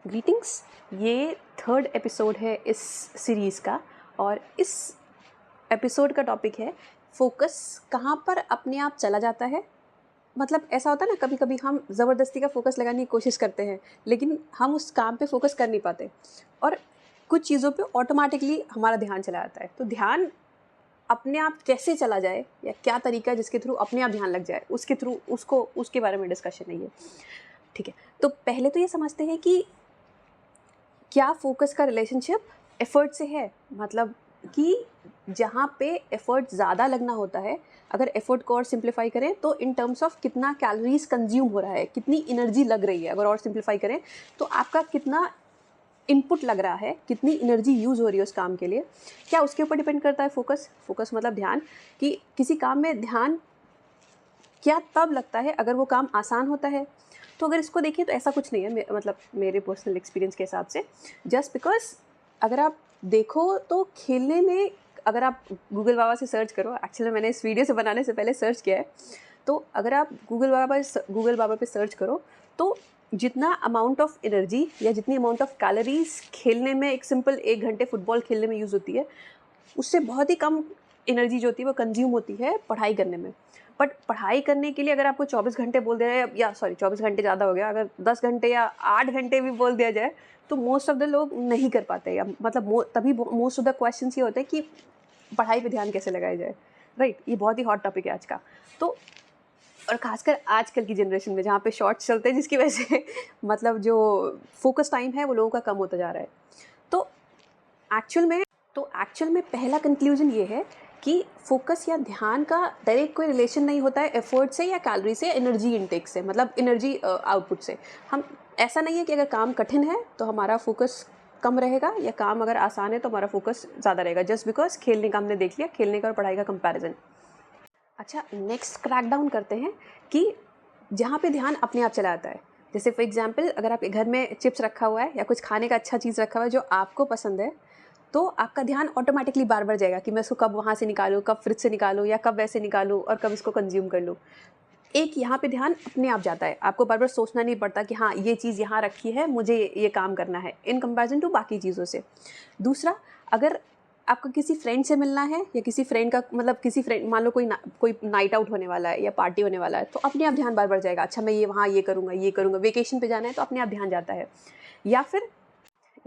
Greetings. ये third episode है इस सीरीज़ का और इस एपिसोड का टॉपिक है फोकस कहाँ पर अपने आप चला जाता है। मतलब ऐसा होता है ना, कभी कभी हम ज़बरदस्ती का फोकस लगाने की कोशिश करते हैं लेकिन हम उस काम पे फोकस कर नहीं पाते और कुछ चीज़ों पे ऑटोमेटिकली हमारा ध्यान चला जाता है। तो ध्यान अपने आप कैसे चला जाए या क्या तरीका है जिसके थ्रू अपने आप ध्यान लग जाए, उसके थ्रू उसके बारे में डिस्कशन है ये। ठीक है, तो पहले तो ये समझते हैं कि क्या फोकस का रिलेशनशिप एफर्ट से है। मतलब कि जहाँ पे एफर्ट ज़्यादा लगना होता है, अगर एफर्ट को और सिंप्लीफाई करें तो इन टर्म्स ऑफ कितना कैलोरीज कंज्यूम हो रहा है, कितनी एनर्जी लग रही है, अगर और सिंप्लीफाई करें तो आपका कितना इनपुट लग रहा है, कितनी एनर्जी यूज़ हो रही है उस काम के लिए, क्या उसके ऊपर डिपेंड करता है फोकस। फोकस मतलब ध्यान, कि किसी काम में ध्यान क्या तब लगता है अगर वो काम आसान होता है। तो अगर इसको देखें तो ऐसा कुछ नहीं है, मतलब मेरे पर्सनल एक्सपीरियंस के हिसाब से, जस्ट बिकॉज अगर आप देखो तो खेलने में, अगर आप गूगल बाबा से सर्च करो, एक्चुअली मैंने इस वीडियो से बनाने से पहले सर्च किया है, तो अगर आप गूगल बाबा पे सर्च करो तो जितना अमाउंट ऑफ एनर्जी या जितनी अमाउंट ऑफ कैलोरीज खेलने में, एक सिंपल 1 घंटे फुटबॉल खेलने में यूज़ होती है, उससे बहुत ही कम एनर्जी जो होती है वो कंज्यूम होती है पढ़ाई करने में। बट पढ़ाई करने के लिए अगर आपको 24 घंटे बोल दिया जाए, या सॉरी 24 घंटे ज़्यादा हो गया, अगर 10 घंटे या 8 घंटे भी बोल दिया जाए तो मोस्ट ऑफ द लोग नहीं कर पाते। या मतलब तभी मोस्ट ऑफ द क्वेश्चन ये होते हैं कि पढ़ाई पे ध्यान कैसे लगाया जाए। राइट, ये बहुत ही हॉट टॉपिक है आज का। तो और खासकर आजकल की जनरेशन में जहाँ पे शॉर्ट्स चलते हैं, जिसकी वजह से मतलब जो फोकस टाइम है वो लोगों का कम होता जा रहा है। तो एक्चुअल में पहला कंक्लूजन ये है कि फोकस या ध्यान का डायरेक्ट कोई रिलेशन नहीं होता है एफर्ट से या कैलोरी से, एनर्जी इनटेक से, मतलब एनर्जी आउटपुट से। हम ऐसा नहीं है कि अगर काम कठिन है तो हमारा फोकस कम रहेगा, या काम अगर आसान है तो हमारा फोकस ज़्यादा रहेगा, जस्ट बिकॉज खेलने का हमने देख लिया, खेलने का और पढ़ाई का कंपैरिजन। अच्छा, नेक्स्ट क्रैकडाउन करते हैं कि जहाँ पे ध्यान अपने आप चला आता है। जैसे फॉर एग्जांपल, अगर आपके घर में चिप्स रखा हुआ है या कुछ खाने का अच्छा चीज़ रखा हुआ है जो आपको पसंद है, तो आपका ध्यान ऑटोमेटिकली बार बार जाएगा कि मैं इसको कब वहाँ से निकालूँ, कब फ्रिज से निकालूँ, या कब वैसे निकालूँ और कब इसको कंज्यूम कर लूँ। एक यहाँ पे ध्यान अपने आप जाता है, आपको बार बार सोचना नहीं पड़ता कि हाँ ये चीज़ यहाँ रखी है, मुझे ये काम करना है, इन कंपैरिजन टू बाकी चीज़ों से। दूसरा, अगर आपको किसी फ्रेंड से मिलना है या किसी फ्रेंड का, मतलब किसी फ्रेंड, मान लो कोई नाइट आउट होने वाला है या पार्टी होने वाला है, तो अपने आप ध्यान बार बार जाएगा, अच्छा मैं ये वहाँ ये करूँगा, वेकेशन पे जाना है तो अपने आप ध्यान जाता है। या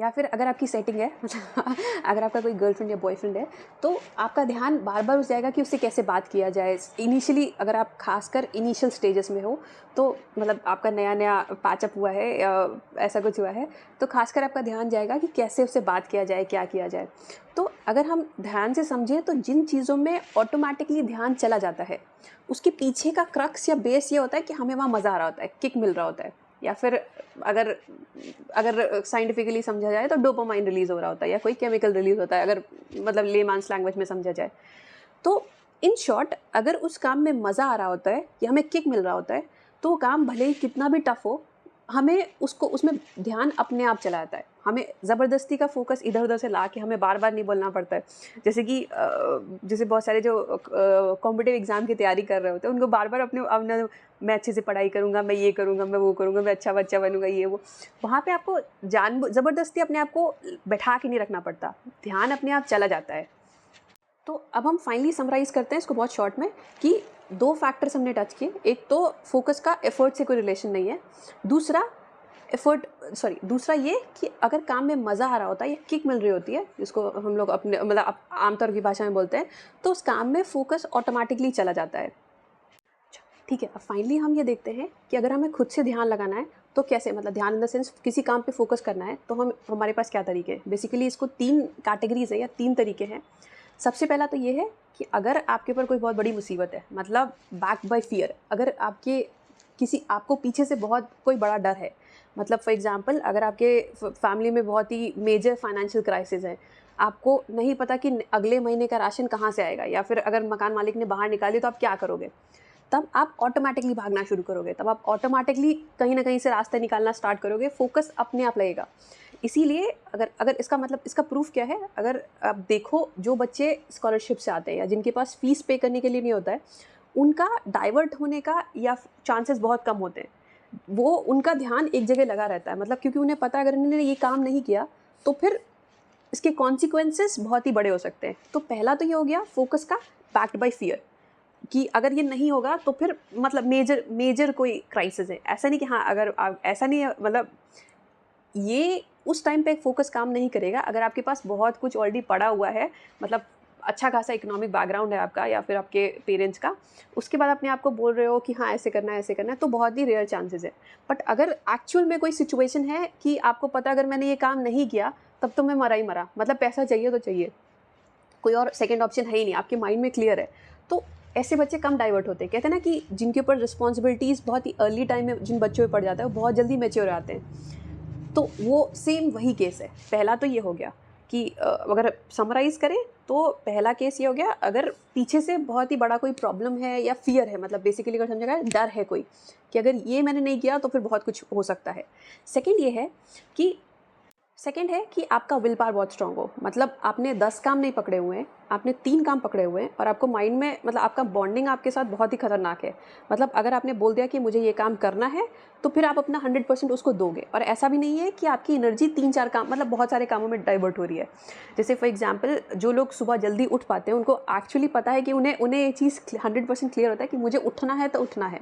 फिर अगर आपकी सेटिंग है, मतलब अगर आपका कोई गर्लफ्रेंड या बॉयफ्रेंड है, तो आपका ध्यान बार बार उस जाएगा कि उससे कैसे बात किया जाए। इनिशियली अगर आप खासकर इनिशियल स्टेजेस में हो, तो मतलब आपका नया नया पैचअप हुआ है या ऐसा कुछ हुआ है, तो खासकर आपका ध्यान जाएगा कि कैसे उससे बात किया जाए, क्या किया जाए। तो अगर हम ध्यान से समझें तो जिन चीज़ों में ऑटोमेटिकली ध्यान चला जाता है, उसके पीछे का क्रक्स या बेस ये होता है कि हमें वहाँ मज़ा आ रहा होता है, किक मिल रहा होता है, या फिर अगर अगर साइंटिफिकली समझा जाए तो डोपामाइन रिलीज हो रहा होता है, या कोई केमिकल रिलीज होता है, अगर मतलब लेमान्स लैंग्वेज में समझा जाए तो। इन शॉर्ट, अगर उस काम में मज़ा आ रहा होता है या हमें किक मिल रहा होता है, तो वो काम भले ही कितना भी टफ हो, हमें उसमें ध्यान अपने आप चला जाता है। हमें ज़बरदस्ती का फोकस इधर उधर से ला के हमें बार बार नहीं बोलना पड़ता है। जैसे बहुत सारे जो कॉम्पिटिटिव एग्ज़ाम की तैयारी कर रहे होते हैं, उनको बार बार अपने मैं अच्छे से पढ़ाई करूँगा, मैं ये करूँगा, मैं वो करूँगा, मैं अच्छा बच्चा बनूँगा, ये वो, वहाँ पे आपको ज़बरदस्ती अपने आप को बैठा के नहीं रखना पड़ता, ध्यान अपने आप चला जाता है। तो अब हम फाइनली समराइज़ करते हैं इसको बहुत शॉर्ट में, कि 2 फैक्टर्स हमने टच किए। एक तो फोकस का एफर्ट से कोई रिलेशन नहीं है। दूसरा ये कि अगर काम में मज़ा आ रहा होता है या किक मिल रही होती है, जिसको हम लोग अपने मतलब आमतौर की भाषा में बोलते हैं, तो उस काम में फोकस ऑटोमेटिकली चला जाता है। ठीक है, अब फाइनली हम ये देखते हैं कि अगर हमें खुद से ध्यान लगाना है तो कैसे, मतलब ध्यान इन द सेंस किसी काम पे फोकस करना है, तो हमारे पास क्या तरीके हैं। बेसिकली इसको 3 कैटेगरीज है या 3 तरीके हैं। सबसे पहला तो ये है कि अगर आपके ऊपर कोई बहुत बड़ी मुसीबत है, मतलब बैक बाय फियर, अगर आपको पीछे से बहुत कोई बड़ा डर है, मतलब फॉर एग्जांपल अगर आपके फैमिली में बहुत ही मेजर फाइनेंशियल क्राइसिस है, आपको नहीं पता कि अगले महीने का राशन कहाँ से आएगा, या फिर अगर मकान मालिक ने बाहर निकाली तो आप क्या करोगे, तब आप ऑटोमेटिकली भागना शुरू करोगे, तब आप ऑटोमेटिकली कहीं ना कहीं से रास्ते निकालना स्टार्ट करोगे, फोकस अपने आप लगेगा। इसीलिए अगर इसका मतलब, इसका प्रूफ क्या है, अगर आप देखो जो बच्चे स्कॉलरशिप से आते हैं या जिनके पास फीस पे करने के लिए नहीं होता है, उनका डाइवर्ट होने का या चांसेस बहुत कम होते हैं। वो उनका ध्यान एक जगह लगा रहता है, मतलब क्योंकि उन्हें पता है अगर इन्होंने ये काम नहीं किया तो फिर इसके कॉन्सिक्वेंसेस बहुत ही बड़े हो सकते हैं। तो पहला तो ये हो गया फोकस का बैक्ड बाय फियर, कि अगर ये नहीं होगा तो फिर मतलब मेजर मेजर कोई क्राइसिस है। ऐसा नहीं कि हाँ, अगर आप ऐसा नहीं है, मतलब ये उस टाइम पे फोकस काम नहीं करेगा अगर आपके पास बहुत कुछ ऑलरेडी पड़ा हुआ है, मतलब अच्छा खासा इकोनॉमिक बैकग्राउंड है आपका या फिर आपके पेरेंट्स का, उसके बाद अपने आप को बोल रहे हो कि हाँ ऐसे करना है ऐसे करना है, तो बहुत ही रेयर चांसेस है। बट अगर एक्चुअल में कोई सिचुएशन है कि आपको पता अगर मैंने ये काम नहीं किया तब तो मैं मरा ही मरा, मतलब पैसा चाहिए तो चाहिए, कोई और सेकंड ऑप्शन है ही नहीं, आपके माइंड में क्लियर है, तो ऐसे बच्चे कम डाइवर्ट होते हैं। कहते हैं ना कि जिनके ऊपर रिस्पॉन्सिबिलिटीज़ बहुत ही अर्ली टाइम में जिन बच्चों पे पड़ जाता है वो बहुत जल्दी मैच्योर आते हैं। तो वो सेम वही केस है। पहला तो ये हो गया कि अगर समराइज़ करें तो पहला केस ये हो गया, अगर पीछे से बहुत ही बड़ा कोई प्रॉब्लम है या फ़ियर है, मतलब बेसिकली अगर समझा जाए डर है कोई कि अगर ये मैंने नहीं किया तो फिर बहुत कुछ हो सकता है। सेकंड ये है कि सेकंड है कि आपका विल पावर बहुत स्ट्रांग हो, मतलब आपने 10 काम नहीं पकड़े हुए हैं, आपने 3 काम पकड़े हुए हैं और आपको माइंड में मतलब आपका बॉन्डिंग आपके साथ बहुत ही खतरनाक है। मतलब अगर आपने बोल दिया कि मुझे ये काम करना है तो फिर आप अपना 100% उसको दोगे, और ऐसा भी नहीं है कि आपकी एनर्जी 3-4 काम मतलब बहुत सारे कामों में डाइवर्ट हो रही है। जैसे फॉर एग्जाम्पल जो लोग सुबह जल्दी उठ पाते हैं उनको एक्चुअली पता है कि उन्हें उन्हें ये चीज़ 100% क्लियर होता है कि मुझे उठना है तो उठना है,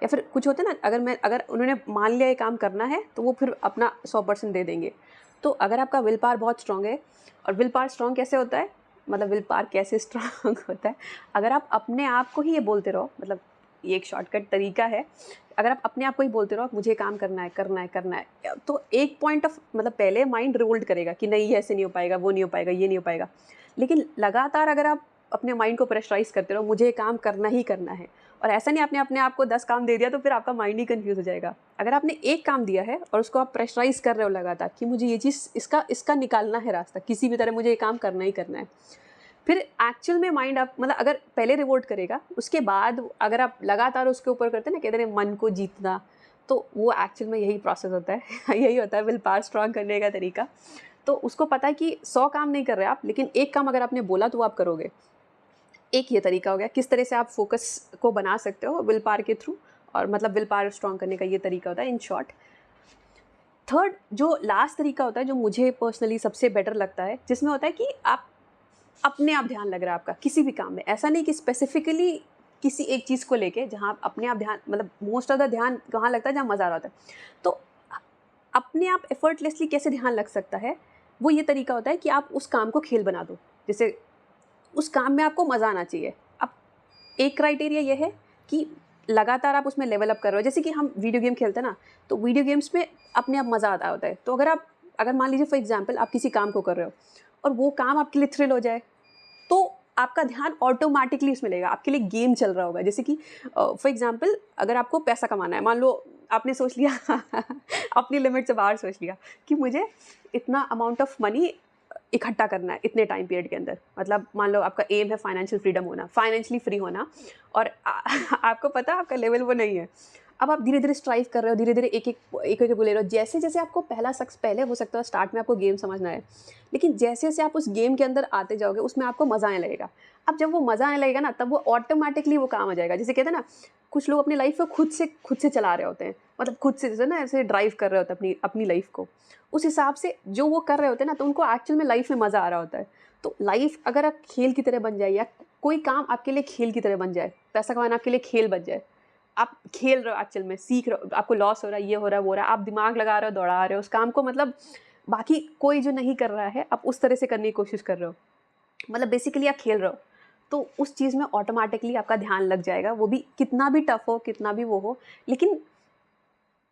या फिर कुछ होता है ना, अगर उन्होंने मान लिया ये काम करना है तो वो फिर अपना 100% दे देंगे। तो अगर आपका विल पावर बहुत स्ट्रांग है, और विल पावर स्ट्रांग कैसे होता है, मतलब विल पावर कैसे स्ट्रांग होता है, अगर आप अपने आप को ही ये बोलते रहो, मतलब ये एक शॉर्टकट तरीका है, अगर आप अपने आप को ही बोलते रहो मुझे काम करना है करना है करना है, तो एक पॉइंट ऑफ मतलब पहले माइंड रिवोल्ट करेगा कि नहीं ऐसे नहीं हो पाएगा, वो नहीं हो पाएगा, ये नहीं हो पाएगा। लेकिन लगातार अगर आप अपने माइंड को प्रेशराइज करते रहो मुझे ये काम करना ही करना है, और ऐसा नहीं आपने अपने आप को 10 काम दे दिया तो फिर आपका माइंड ही कंफ्यूज हो जाएगा। अगर आपने एक काम दिया है और उसको आप प्रेशराइज कर रहे हो लगातार कि मुझे ये चीज़ इसका निकालना है रास्ता, किसी भी तरह मुझे ये काम करना ही करना है, फिर एक्चुअल में माइंड आप मतलब अगर पहले रिवोल्ट करेगा, उसके बाद अगर आप लगातार उसके ऊपर करते हैं ना, कहते हैं मन को जीतना, तो वो एक्चुअल में यही प्रोसेस होता है यही होता है विल पावर स्ट्रांग करने का तरीका। तो उसको पता है कि 100 काम नहीं कर रहे आप, लेकिन एक काम अगर आपने बोला तो वो आप करोगे। एक ये तरीका हो गया किस तरह से आप फोकस को बना सकते हो विल पावर के थ्रू, और मतलब विल पावर स्ट्रांग करने का ये तरीका होता है इन शॉर्ट। थर्ड जो लास्ट तरीका होता है जो मुझे पर्सनली सबसे बेटर लगता है, जिसमें होता है कि आप अपने आप ध्यान लग रहा है आपका किसी भी काम में, ऐसा नहीं कि स्पेसिफिकली किसी एक चीज़ को लेके, जहाँ आप अपने आप ध्यान मतलब मोस्ट ऑफ द ध्यान कहाँ लगता है जहाँ मज़ा आ रहा होता है। तो अपने आप एफर्टलेसली कैसे ध्यान लग सकता है, वो ये तरीका होता है कि आप उस काम को खेल बना दो। जैसे उस काम में आपको मज़ा आना चाहिए। अब एक क्राइटेरिया ये है कि लगातार आप उसमें लेवल अप कर रहे हो, जैसे कि हम वीडियो गेम खेलते हैं ना, तो वीडियो गेम्स में अपने आप मज़ा आता होता है। तो अगर मान लीजिए फॉर एग्जांपल आप किसी काम को कर रहे हो और वो काम आपके लिए थ्रिल हो जाए, तो आपका ध्यान ऑटोमेटिकली उसमें लगेगा, आपके लिए गेम चल रहा होगा। जैसे कि फॉर एग्जांपल अगर आपको पैसा कमाना है, मान लो आपने सोच लिया अपनी लिमिट से बाहर सोच लिया कि मुझे इतना अमाउंट ऑफ मनी इकट्ठा करना है इतने टाइम पीरियड के अंदर, मतलब मान लो आपका एम है फाइनेंशियल फ्रीडम होना, फाइनेंशियली फ्री होना, और आपको पता है आपका लेवल वो नहीं है। अब आप धीरे धीरे स्ट्राइव कर रहे हो, धीरे धीरे एक एक बोले रहे हो, जैसे जैसे आपको पहला शख्स पहले हो सकता है स्टार्ट में आपको गेम समझना है, लेकिन जैसे जैसे आप उस गेम के अंदर आते जाओगे उसमें आपको मज़ा आने लगेगा। अब जब वो मज़ा आने लगेगा ना, तब वो ऑटोमेटिकली वो काम आ जाएगा। जैसे कहते हैं ना, कुछ लोग अपनी लाइफ को खुद से चला रहे होते हैं, मतलब खुद से जैसे ना ऐसे ड्राइव कर रहे होते हैं अपनी लाइफ को, उस हिसाब से जो वो कर रहे होते हैं ना, तो उनको एक्चुअल में लाइफ में मज़ा आ रहा होता है। तो लाइफ अगर आप खेल की तरह बन जाए, या कोई काम आपके लिए खेल की तरह बन जाए, पैसा कमाना आपके लिए खेल बन जाए, आप खेल रहे हो एक्चुअल में, सीख रहे हो, आपको लॉस हो रहा है, ये हो रहा है, वो हो रहा है, आप दिमाग लगा रहे हो, दौड़ा रहे हो उस काम को, मतलब बाकी कोई जो नहीं कर रहा है आप उस तरह से करने की कोशिश कर रहे हो, मतलब बेसिकली आप खेल रहे हो। तो उस चीज़ में ऑटोमेटिकली आपका ध्यान लग जाएगा, वो भी कितना भी टफ हो, कितना भी वो हो, लेकिन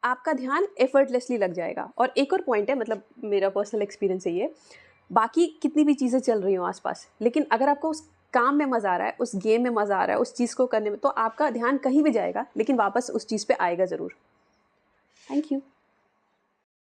आपका ध्यान एफर्टलेसली लग जाएगा। और एक और पॉइंट है, मतलब मेरा पर्सनल एक्सपीरियंस है ये, बाकी कितनी भी चीज़ें चल रही हो आसपास, लेकिन अगर आपको उस काम में मज़ा आ रहा है, उस गेम में मज़ा आ रहा है, उस चीज़ को करने में, तो आपका ध्यान कहीं भी जाएगा लेकिन वापस उस चीज़ पे आएगा ज़रूर। Thank you.